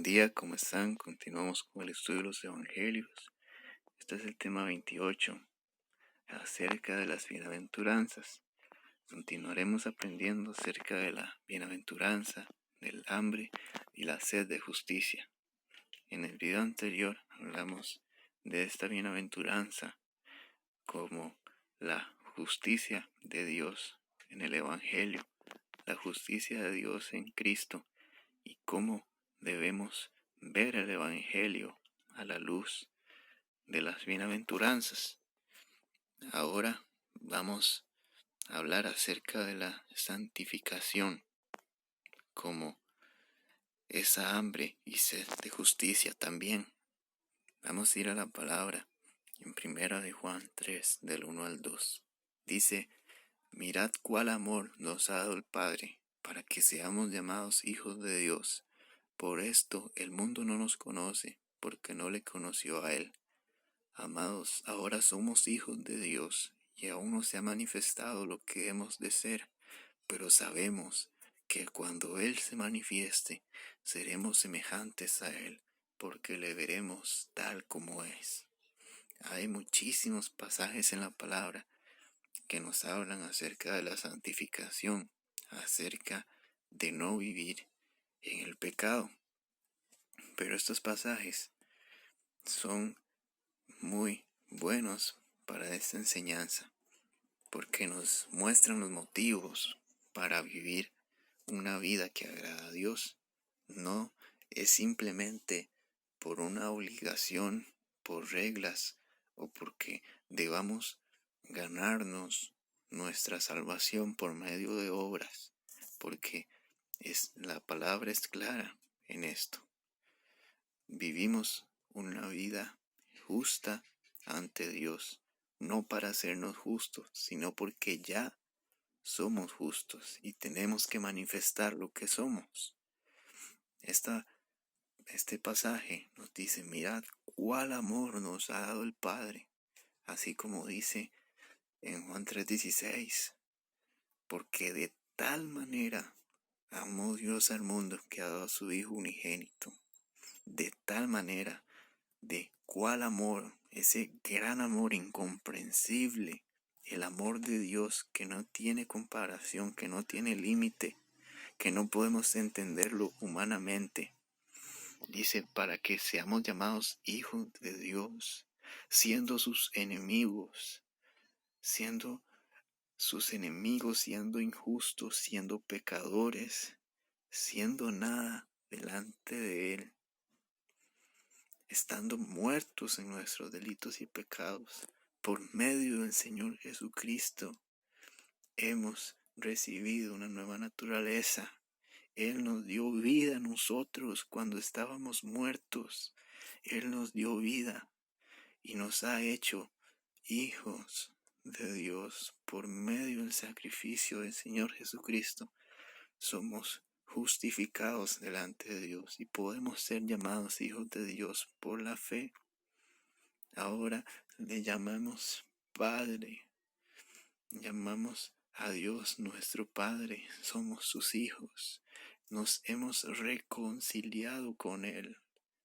Buen día, ¿cómo están? Continuamos con el estudio de los evangelios. Este es el tema 28, acerca de las bienaventuranzas. Continuaremos aprendiendo acerca de la bienaventuranza, del hambre y la sed de justicia. En el video anterior hablamos de esta bienaventuranza como la justicia de Dios en el evangelio, la justicia de Dios en Cristo y cómo debemos ver el evangelio a la luz de las bienaventuranzas. Ahora vamos a hablar acerca de la santificación como esa hambre y sed de justicia también. Vamos a ir a la palabra en 1 de Juan 3, del 1 al 2. Dice: mirad cuál amor nos ha dado el Padre, para que seamos llamados hijos de Dios. Por esto el mundo no nos conoce, porque no le conoció a Él. Amados, ahora somos hijos de Dios, y aún no se ha manifestado lo que hemos de ser, pero sabemos que cuando Él se manifieste, seremos semejantes a Él, porque le veremos tal como es. Hay muchísimos pasajes en la palabra que nos hablan acerca de la santificación, acerca de no vivir en el pecado. Pero estos pasajes son muy buenos para esta enseñanza, porque nos muestran los motivos para vivir una vida que agrada a Dios. No es simplemente por una obligación, por reglas o porque debamos ganarnos nuestra salvación por medio de obras, porque la palabra es clara en esto. Vivimos una vida justa ante Dios, no para hacernos justos, sino porque ya somos justos y tenemos que manifestar lo que somos. Este pasaje nos dice: mirad cuál amor nos ha dado el Padre, así como dice en Juan 3:16, porque de tal manera amó Dios al mundo que ha dado a su Hijo unigénito. De tal manera, de cuál amor, ese gran amor incomprensible, el amor de Dios que no tiene comparación, que no tiene límite, que no podemos entenderlo humanamente. Dice: para que seamos llamados hijos de Dios, siendo sus enemigos, siendo injustos, siendo pecadores, siendo nada delante de Él, estando muertos en nuestros delitos y pecados. Por medio del Señor Jesucristo hemos recibido una nueva naturaleza. Él nos dio vida a nosotros cuando estábamos muertos. Él nos dio vida y nos ha hecho hijos de Dios por medio del sacrificio del Señor Jesucristo. Somos justificados delante de Dios y podemos ser llamados hijos de Dios por la fe. Ahora le llamamos Padre, llamamos a Dios nuestro Padre, somos sus hijos. Nos hemos reconciliado con Él,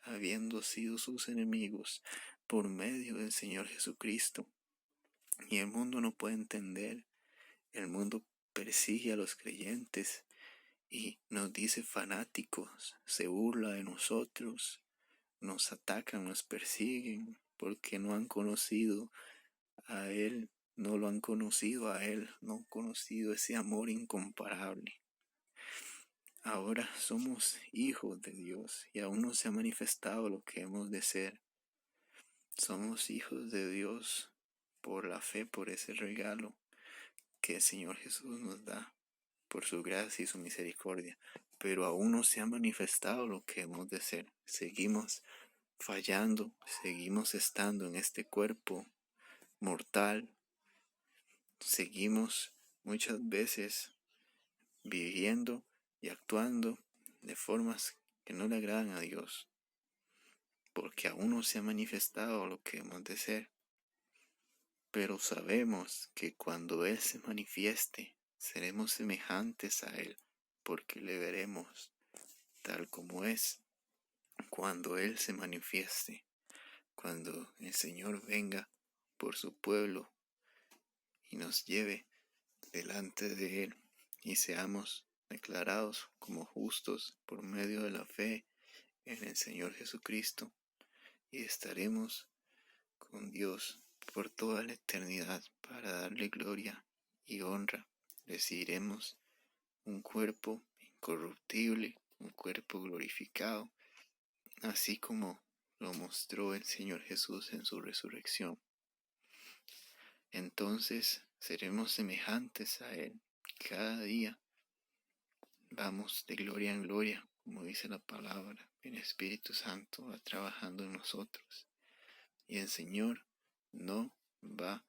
habiendo sido sus enemigos, por medio del Señor Jesucristo. Y el mundo no puede entender, el mundo persigue a los creyentes y nos dice fanáticos, se burla de nosotros, nos atacan, nos persiguen, porque no han conocido a Él, no lo han conocido a Él, no han conocido ese amor incomparable. Ahora somos hijos de Dios y aún no se ha manifestado lo que hemos de ser. Somos hijos de Dios por la fe, por ese regalo que el Señor Jesús nos da, por su gracia y su misericordia, pero aún no se ha manifestado lo que hemos de ser. Seguimos fallando, seguimos estando en este cuerpo mortal, seguimos muchas veces viviendo y actuando de formas que no le agradan a Dios, porque aún no se ha manifestado lo que hemos de ser. Pero sabemos que cuando Él se manifieste, seremos semejantes a Él, porque le veremos tal como es. cuando Él se manifieste, cuando el Señor venga por su pueblo y nos lleve delante de Él y seamos declarados como justos por medio de la fe en el Señor Jesucristo, y estaremos con Dios por toda la eternidad para darle gloria y honra. Recibiremos un cuerpo incorruptible, un cuerpo glorificado, así como lo mostró el Señor Jesús en su resurrección. Entonces seremos semejantes a Él cada día. Vamos de gloria en gloria, como dice la palabra. El Espíritu Santo va trabajando en nosotros. Y el Señor no va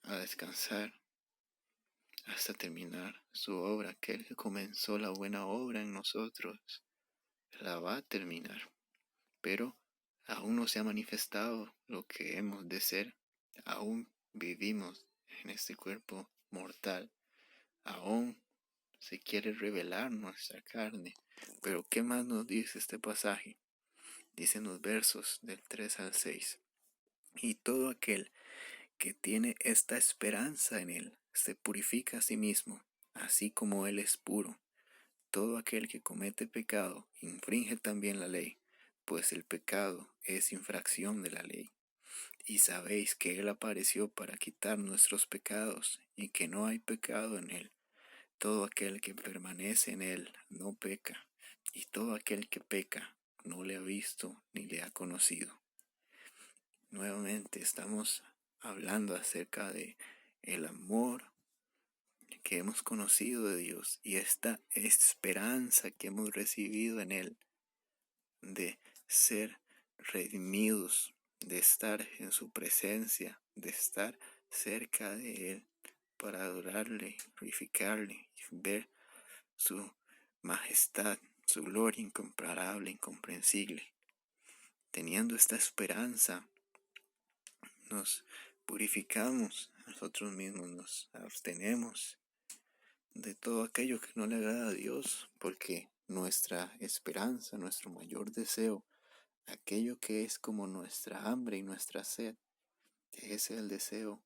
a descansar hasta terminar su obra. Aquel que comenzó la buena obra en nosotros, la va a terminar. Pero aún no se ha manifestado lo que hemos de ser. Aún vivimos en este cuerpo mortal. Aún se quiere revelar nuestra carne. Pero ¿qué más nos dice este pasaje? Dicen los versos del 3 al 6. Y todo aquel que tiene esta esperanza en Él se purifica a sí mismo, así como Él es puro. Todo aquel que comete pecado infringe también la ley, pues el pecado es infracción de la ley. Y sabéis que Él apareció para quitar nuestros pecados, y que no hay pecado en Él. Todo aquel que permanece en Él no peca, y todo aquel que peca no le ha visto ni le ha conocido. Nuevamente estamos hablando acerca de el amor que hemos conocido de Dios y esta esperanza que hemos recibido en Él de ser redimidos, de estar en su presencia, de estar cerca de Él para adorarle, glorificarle y ver su majestad, su gloria incomparable, incomprensible. Teniendo esta esperanza, nos purificamos nosotros mismos, nos abstenemos de todo aquello que no le agrada a Dios, porque nuestra esperanza, nuestro mayor deseo, aquello que es como nuestra hambre y nuestra sed, es el deseo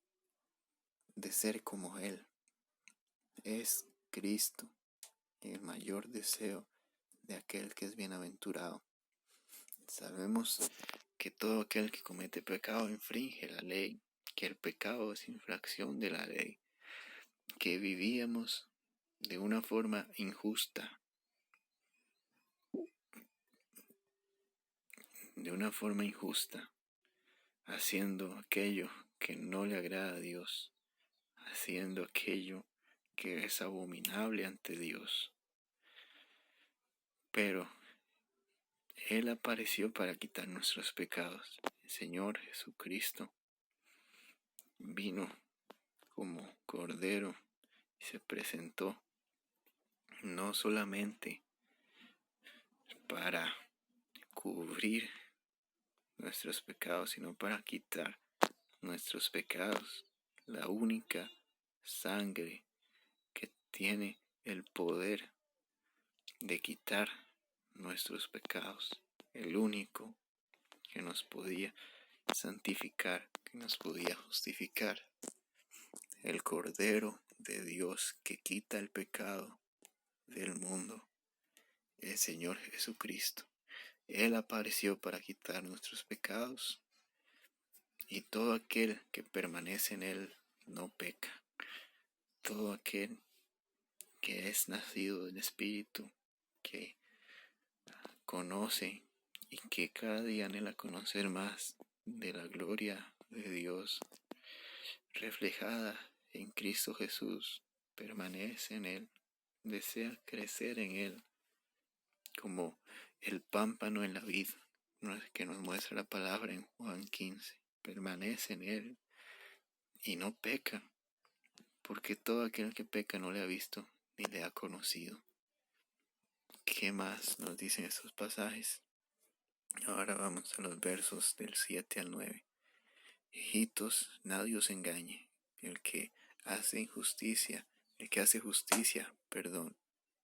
de ser como Él. Es Cristo el mayor deseo de aquel que es bienaventurado. Sabemos que todo aquel que comete pecado infringe la ley, que el pecado es infracción de la ley, que vivíamos de una forma injusta, haciendo aquello que no le agrada a Dios, haciendo aquello que es abominable ante Dios. Pero Él apareció para quitar nuestros pecados. El Señor Jesucristo vino como Cordero y se presentó no solamente para cubrir nuestros pecados, sino para quitar nuestros pecados. La única sangre que tiene el poder de quitar nuestros pecados, el único que nos podía santificar, que nos podía justificar, el Cordero de Dios que quita el pecado del mundo, el Señor Jesucristo. Él apareció para quitar nuestros pecados, y todo aquel que permanece en Él no peca. Todo aquel que es nacido del Espíritu, que conoce y que cada día anhela conocer más de la gloria de Dios reflejada en Cristo Jesús, permanece en Él, desea crecer en Él, como el pámpano en la vid, que nos muestra la palabra en Juan 15. Permanece en Él y no peca, porque todo aquel que peca no le ha visto ni le ha conocido. ¿Qué más nos dicen estos pasajes? Ahora vamos a los versos del 7 al 9. Hijitos, nadie os engañe. El que hace justicia,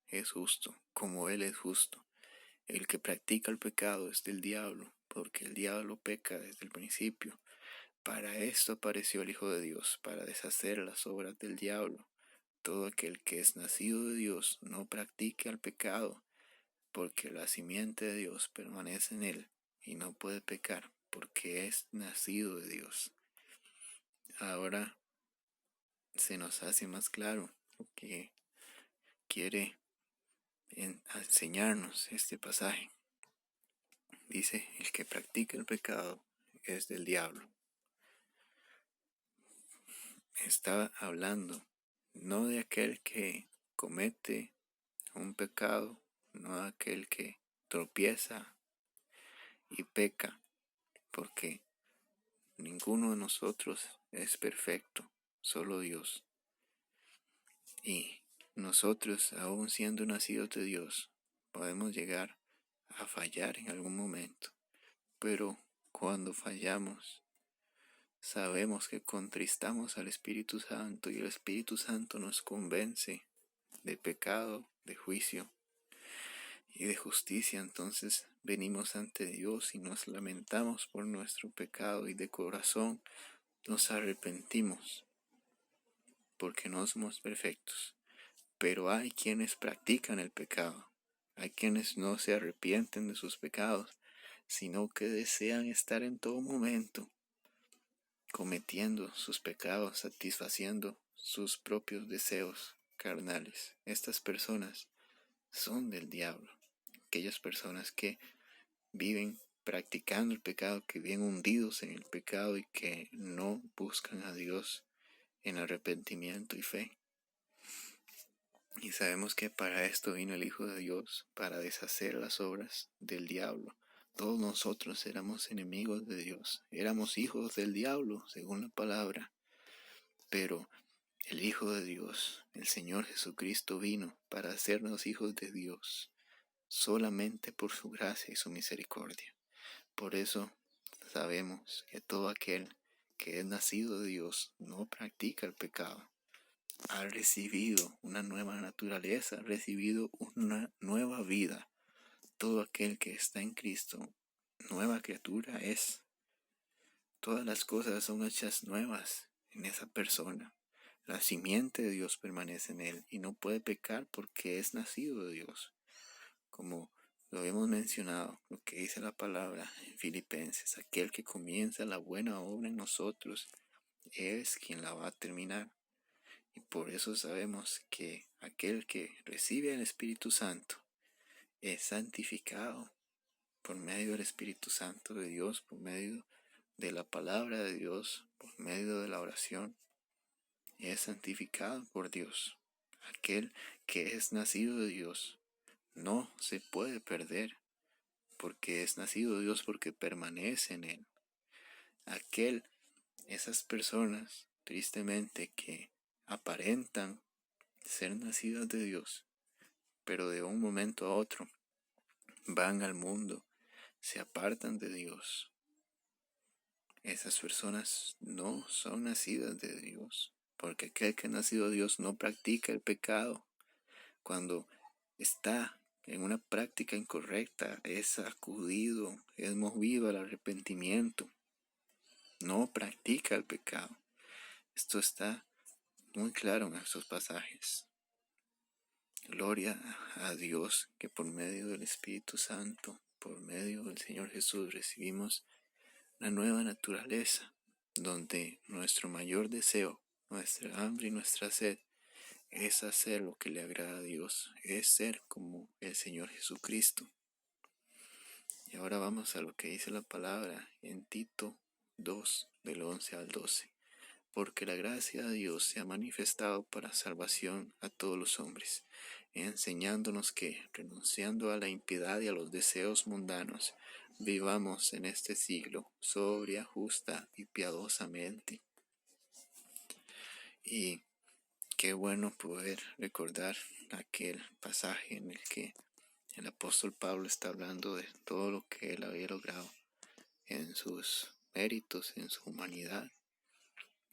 es justo, como Él es justo. El que practica el pecado es del diablo, porque el diablo peca desde el principio. Para esto apareció el Hijo de Dios, para deshacer las obras del diablo. Todo aquel que es nacido de Dios no practica el pecado, porque la simiente de Dios permanece en él y no puede pecar, porque es nacido de Dios. Ahora se nos hace más claro lo que quiere enseñarnos este pasaje. Dice, el que practica el pecado es del diablo. Está hablando no de aquel que comete un pecado, no de aquel que tropieza y peca, porque ninguno de nosotros es perfecto, solo Dios. Y nosotros, aún siendo nacidos de Dios, podemos llegar a fallar en algún momento. Pero cuando fallamos, sabemos que contristamos al Espíritu Santo y el Espíritu Santo nos convence de pecado, de juicio y de justicia. Entonces venimos ante Dios y nos lamentamos por nuestro pecado y de corazón nos arrepentimos porque no somos perfectos. Pero hay quienes practican el pecado, hay quienes no se arrepienten de sus pecados, sino que desean estar en todo momento cometiendo sus pecados, satisfaciendo sus propios deseos carnales. Estas personas son del diablo. Aquellas personas que viven practicando el pecado, que viven hundidos en el pecado y que no buscan a Dios en arrepentimiento y fe. Y sabemos que para esto vino el Hijo de Dios, para deshacer las obras del diablo. Todos nosotros éramos enemigos de Dios, éramos hijos del diablo, según la palabra. Pero el Hijo de Dios, el Señor Jesucristo, vino para hacernos hijos de Dios, solamente por su gracia y su misericordia. Por eso sabemos que todo aquel que es nacido de Dios no practica el pecado. Ha recibido una nueva naturaleza, ha recibido una nueva vida. Todo aquel que está en Cristo, nueva criatura es. Todas las cosas son hechas nuevas en esa persona. La simiente de Dios permanece en él y no puede pecar porque es nacido de Dios. Como lo hemos mencionado, lo que dice la palabra en Filipenses, aquel que comienza la buena obra en nosotros es quien la va a terminar. Y por eso sabemos que aquel que recibe el Espíritu Santo es santificado por medio del Espíritu Santo de Dios, por medio de la palabra de Dios, por medio de la oración. Es santificado por Dios. Aquel que es nacido de Dios no se puede perder, porque es nacido de Dios, porque permanece en él. Esas personas, tristemente, que aparentan ser nacidas de Dios, pero de un momento a otro van al mundo, se apartan de Dios. Esas personas no son nacidas de Dios, porque aquel que ha nacido de Dios no practica el pecado. Cuando está en una práctica incorrecta, es sacudido, es movido al arrepentimiento. No practica el pecado. Esto está muy claro en estos pasajes. Gloria a Dios que por medio del Espíritu Santo, por medio del Señor Jesús, recibimos la nueva naturaleza, donde nuestro mayor deseo, nuestra hambre y nuestra sed es hacer lo que le agrada a Dios, es ser como el Señor Jesucristo. Y ahora vamos a lo que dice la palabra en Tito 2, del 11 al 12. Porque la gracia de Dios se ha manifestado para salvación a todos los hombres, enseñándonos que, renunciando a la impiedad y a los deseos mundanos, vivamos en este siglo sobria, justa y piadosamente. Y qué bueno poder recordar aquel pasaje en el que el apóstol Pablo está hablando de todo lo que él había logrado en sus méritos, en su humanidad.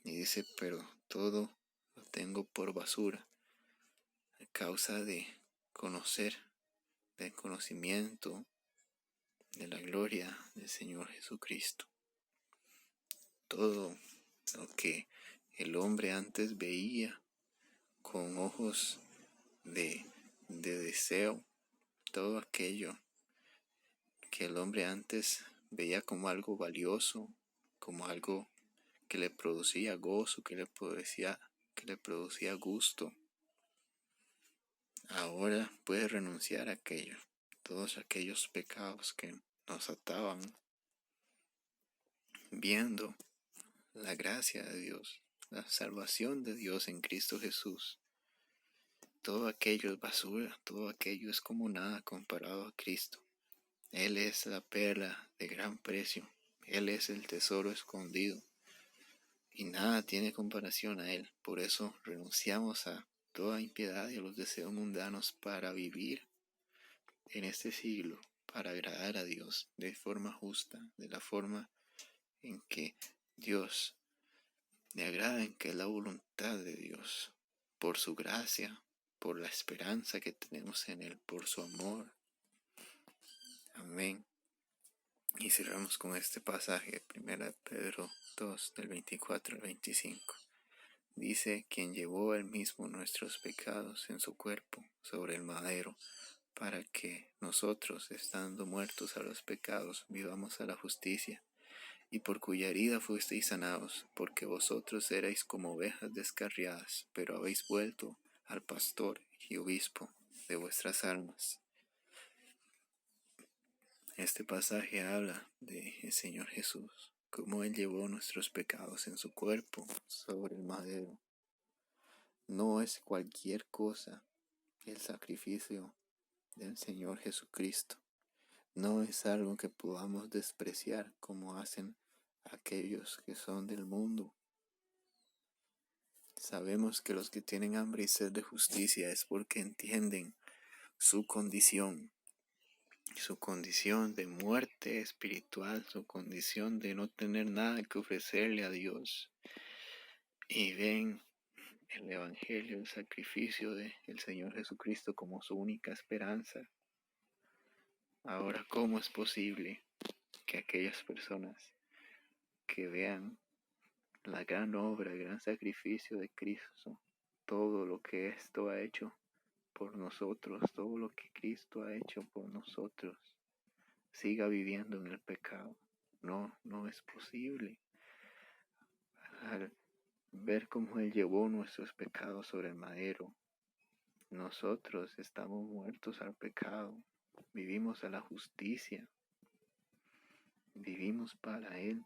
Y dice, pero todo lo tengo por basura a causa de conocer del conocimiento de la gloria del Señor Jesucristo. Todo lo que el hombre antes veía con ojos de deseo, todo aquello que el hombre antes veía como algo valioso, como algo que le producía gozo, que le producía gusto, ahora puede renunciar a aquello, todos aquellos pecados que nos ataban, viendo la gracia de Dios, la salvación de Dios en Cristo Jesús. Todo aquello es basura, todo aquello es como nada comparado a Cristo. Él es la perla de gran precio, Él es el tesoro escondido y nada tiene comparación a Él. Por eso renunciamos a toda impiedad y a los deseos mundanos para vivir en este siglo, para agradar a Dios de forma justa, de la forma en que Dios le agrada, en que es la voluntad de Dios, por su gracia, por la esperanza que tenemos en Él, por su amor. Amén. Y cerramos con este pasaje, 1 Pedro 2, del 24 al 25. Dice, quien llevó él mismo nuestros pecados en su cuerpo sobre el madero, para que nosotros, estando muertos a los pecados, vivamos a la justicia, y por cuya herida fuisteis sanados, porque vosotros erais como ovejas descarriadas, pero habéis vuelto al pastor y obispo de vuestras almas. Este pasaje habla del Señor Jesús, cómo Él llevó nuestros pecados en su cuerpo sobre el madero. No es cualquier cosa el sacrificio del Señor Jesucristo. No es algo que podamos despreciar como hacen aquellos que son del mundo. Sabemos que los que tienen hambre y sed de justicia es porque entienden su condición de muerte espiritual, su condición de no tener nada que ofrecerle a Dios. Y ven el Evangelio, el sacrificio del Señor Jesucristo como su única esperanza. Ahora, ¿cómo es posible que aquellas personas que vean la gran obra, el gran sacrificio de Cristo, todo lo que esto ha hecho por nosotros, todo lo que Cristo ha hecho por nosotros, siga viviendo en el pecado? No es posible. Al ver cómo Él llevó nuestros pecados sobre el madero, nosotros estamos muertos al pecado, vivimos a la justicia, vivimos para Él,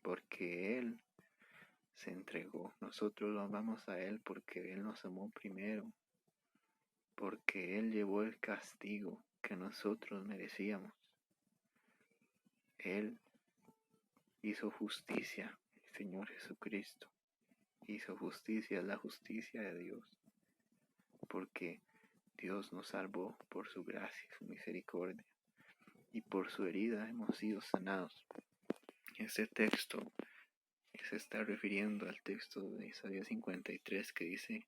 porque Él se entregó. Nosotros lo amamos a Él porque Él nos amó primero, porque Él llevó el castigo que nosotros merecíamos. Él hizo justicia, el Señor Jesucristo hizo justicia, la justicia de Dios, porque Dios nos salvó por su gracia y su misericordia, y por su herida hemos sido sanados. Este texto se está refiriendo al texto de Isaías 53 que dice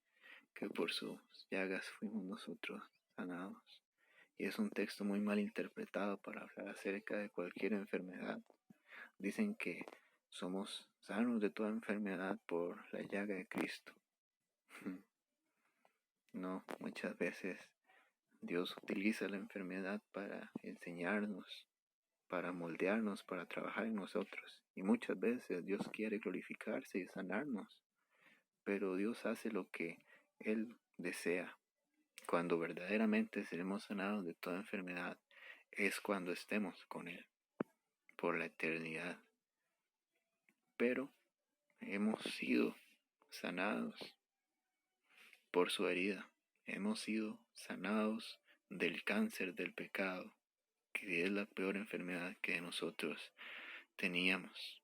que por sus llagas fuimos nosotros sanados. Y es un texto muy mal interpretado para hablar acerca de cualquier enfermedad. Dicen que somos sanos de toda enfermedad por la llaga de Cristo. No, muchas veces Dios utiliza la enfermedad para enseñarnos, para moldearnos, para trabajar en nosotros. Y muchas veces Dios quiere glorificarse y sanarnos, pero Dios hace lo que Él desea. Cuando verdaderamente seremos sanados de toda enfermedad es cuando estemos con Él por la eternidad. Pero hemos sido sanados por su herida. Hemos sido sanados del cáncer del pecado, que es la peor enfermedad que nosotros teníamos.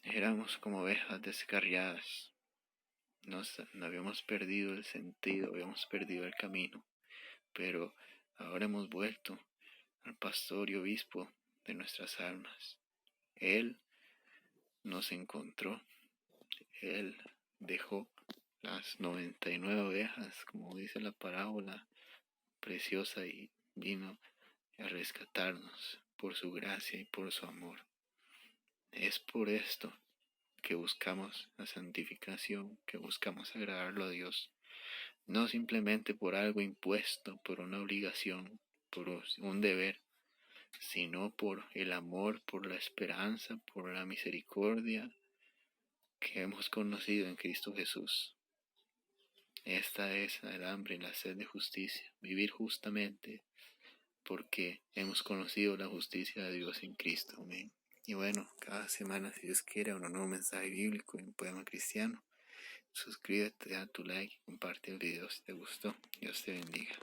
Éramos como ovejas descarriadas. No habíamos perdido el sentido, habíamos perdido el camino, pero ahora hemos vuelto al pastor y obispo de nuestras almas. Él nos encontró, Él dejó las 99 ovejas, como dice la parábola, preciosa y vino a rescatarnos por su gracia y por su amor. Es por esto que buscamos la santificación, que buscamos agradarlo a Dios, no simplemente por algo impuesto, por una obligación, por un deber, sino por el amor, por la esperanza, por la misericordia que hemos conocido en Cristo Jesús. Esta es el hambre y la sed de justicia, vivir justamente porque hemos conocido la justicia de Dios en Cristo. Amén. Y bueno, cada semana, si Dios quiere, un nuevo mensaje bíblico y un poema cristiano. Suscríbete, da tu like, comparte el video si te gustó. Dios te bendiga.